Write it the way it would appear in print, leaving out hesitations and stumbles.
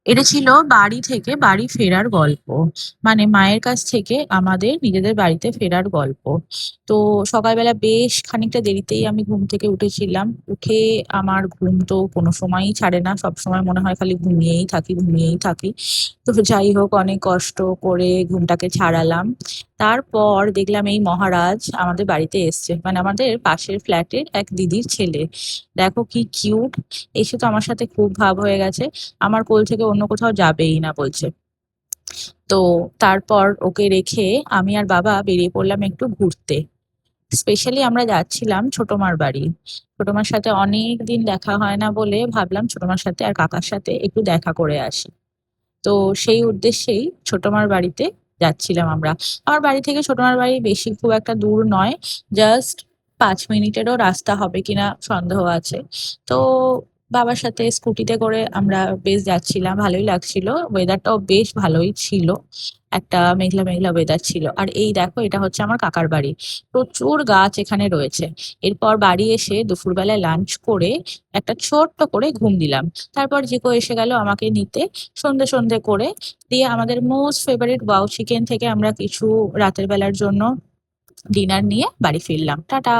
এটা ছিল বাড়ি থেকে বাড়ি ফেরার গল্প। মানে মায়ের কাছ থেকে আমাদের নিজেদের বাড়িতে ফেরার গল্প। তো সকালবেলা বেশ খানিকটা দেরিতেই আমি ঘুম থেকে উঠেছিলাম। উঠে আমার ঘুম তো কোনো সময়ই ছাড়ে না, সব সময় মনে হয় খালি ঘুমিয়েই থাকি ঘুমিয়েই থাকি। তো যাই হোক, অনেক কষ্ট করে ঘুমটাকে ছাড়ালাম। তারপর দেখলাম এই মহারাজ আমাদের বাড়িতে এসছে, মানে আমাদের পাশের ফ্ল্যাটের এক দিদির ছেলে। দেখো কি কিউট! এসে তো আমার সাথে খুব ভাব হয়ে গেছে, আমার কোল থেকে অন্য কোথাও যাবেই না বলছে। তো তারপর ওকে রেখে আমি আর বাবা বেরিয়ে পড়লাম একটু ঘুরতে। স্পেশালি আমরা যাচ্ছিলাম ছোটমার বাড়ি। ছোটমার সাথে অনেক দিন দেখা হয় না বলে ভাবলাম ছোটমার সাথে আর কাকার সাথে একটু দেখা করে আসি। তো সেই উদ্দেশ্যেই ছোটমার বাড়িতে যাচ্ছিলাম আমরা। আমার বাড়ি থেকে ছোটমার বাড়ি বেশি খুব একটা দূর নয়, জাস্ট 5 মিনিটেরও রাস্তা হবে কিনা সন্দেহ আছে। তো বাবার সাথে স্কুটিতে করে আমরা বেশ যাচ্ছিলাম, ভালোই লাগছিল, ওয়েদারটাও বেশ ভালোই ছিল। একটা মেঘলা মেঘলা ওয়েদার ছিল। আর এই দেখো, এটা হচ্ছে আমার কাকার বাড়ি। প্রচুর গাছ এখানে রয়েছে। এরপর বাড়ি এসে দুপুরবেলায় লাঞ্চ করে একটা ছোট্ট করে ঘুম দিলাম। তারপর জিকো এসে গেল আমাকে নিতে, সন্ধে সন্ধে করে। দিয়ে আমাদের মোস্ট ফেভারিট ওয়াও চিকেন থেকে আমরা কিছু রাতের বেলার জন্য ডিনার নিয়ে বাড়ি ফিরলাম। টাটা।